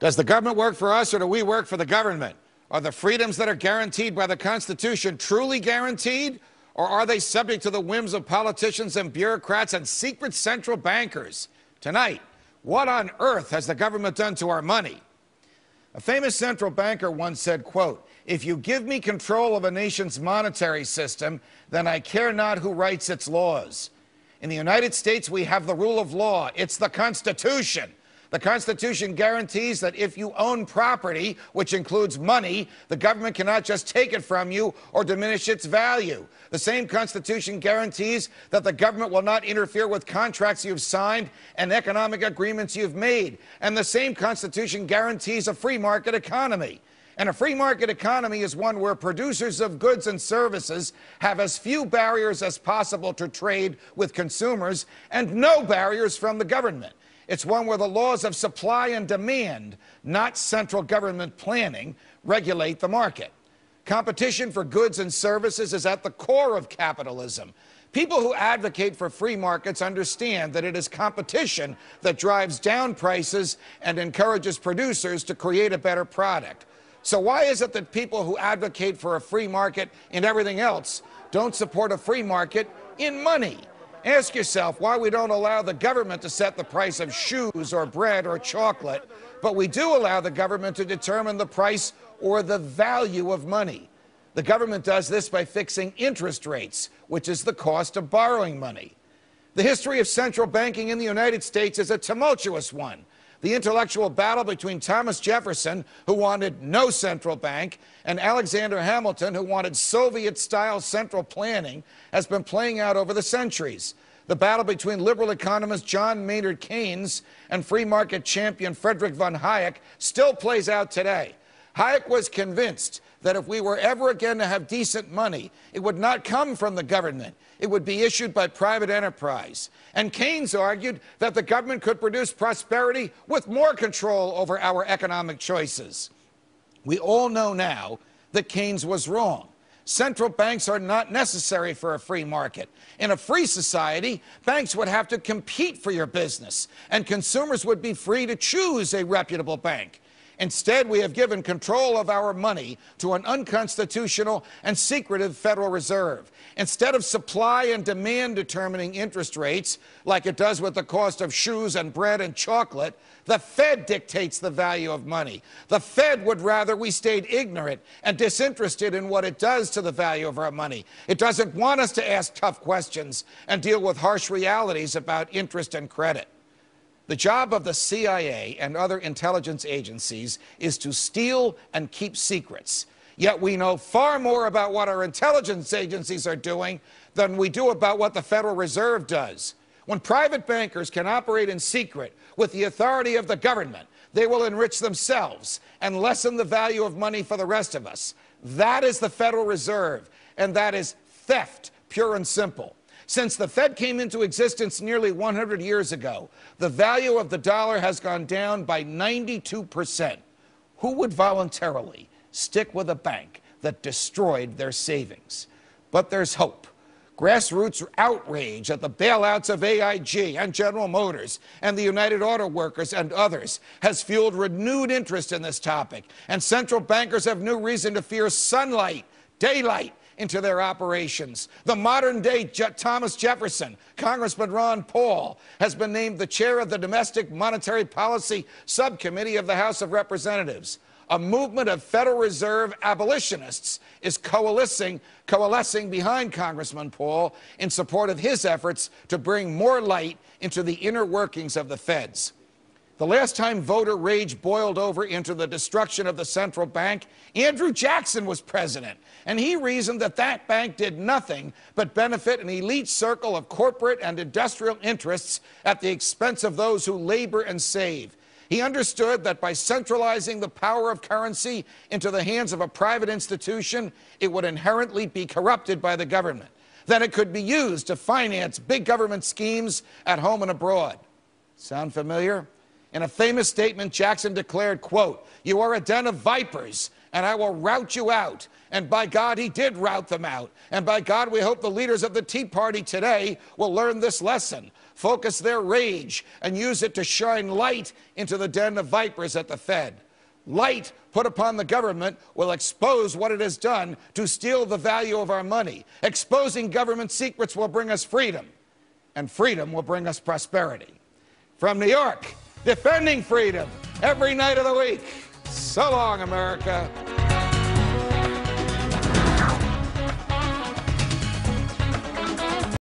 Does the government work for us, or do we work for the government? Are the freedoms that are guaranteed by the Constitution truly guaranteed, or are they subject to the whims of politicians and bureaucrats and secret central bankers? Tonight, what on earth has the government done to our money? A famous central banker once said, quote, "If you give me control of a nation's monetary system, then I care not who writes its laws." In the United States, we have the rule of law. It's the Constitution. The Constitution guarantees that if you own property, which includes money, the government cannot just take it from you or diminish its value. The same Constitution guarantees that the government will not interfere with contracts you've signed and economic agreements you've made. And the same Constitution guarantees a free market economy. And a free market economy is one where producers of goods and services have as few barriers as possible to trade with consumers and no barriers from the government. It's one where the laws of supply and demand, not central government planning, regulate the market. Competition for goods and services is at the core of capitalism. People who advocate for free markets understand that it is competition that drives down prices and encourages producers to create a better product. So why is it that people who advocate for a free market in everything else don't support a free market in money? Ask yourself why we don't allow the government to set the price of shoes or bread or chocolate, but we do allow the government to determine the price or the value of money. The government does this by fixing interest rates, which is the cost of borrowing money. The history of central banking in the United States is a tumultuous one. The intellectual battle between Thomas Jefferson, who wanted no central bank, and Alexander Hamilton, who wanted Soviet-style central planning, has been playing out over the centuries. The battle between liberal economist John Maynard Keynes and free market champion Friedrich von Hayek still plays out today. Hayek was convinced that if we were ever again to have decent money, it would not come from the government. It would be issued by private enterprise. And Keynes argued that the government could produce prosperity with more control over our economic choices. We all know now that Keynes was wrong. Central banks are not necessary for a free market. In a free society, banks would have to compete for your business, and consumers would be free to choose a reputable bank. Instead, we have given control of our money to an unconstitutional and secretive Federal Reserve. Instead of supply and demand determining interest rates, like it does with the cost of shoes and bread and chocolate, the Fed dictates the value of money. The Fed would rather we stayed ignorant and disinterested in what it does to the value of our money. It doesn't want us to ask tough questions and deal with harsh realities about interest and credit. The job of the CIA and other intelligence agencies is to steal and keep secrets. Yet we know far more about what our intelligence agencies are doing than we do about what the Federal Reserve does. When private bankers can operate in secret with the authority of the government, they will enrich themselves and lessen the value of money for the rest of us. That is the Federal Reserve, and that is theft, pure and simple. Since the Fed came into existence nearly 100 years ago, the value of the dollar has gone down by 92%. Who would voluntarily stick with a bank that destroyed their savings? But there's hope. Grassroots outrage at the bailouts of AIG and General Motors and the United Auto Workers and others has fueled renewed interest in this topic, and central bankers have new reason to fear sunlight, daylight, into their operations. The modern-day Thomas Jefferson, Congressman Ron Paul, has been named the chair of the Domestic Monetary Policy Subcommittee of the House of Representatives. A movement of Federal Reserve abolitionists is coalescing behind Congressman Paul in support of his efforts to bring more light into the inner workings of the Feds. The last time voter rage boiled over into the destruction of the central bank, Andrew Jackson was president, and he reasoned that that bank did nothing but benefit an elite circle of corporate and industrial interests at the expense of those who labor and save. He understood that by centralizing the power of currency into the hands of a private institution, it would inherently be corrupted by the government. Then it could be used to finance big government schemes at home and abroad. Sound familiar? In a famous statement, Jackson declared, quote, "You are a den of vipers, and I will rout you out." And by God, he did rout them out. And by God, we hope the leaders of the Tea Party today will learn this lesson. focus their rage, and use it to shine light into the den of vipers at the Fed. Light put upon the government will expose what it has done to steal the value of our money. Exposing government secrets will bring us freedom, and freedom will bring us prosperity. From New York, defending freedom every night of the week. So long, America.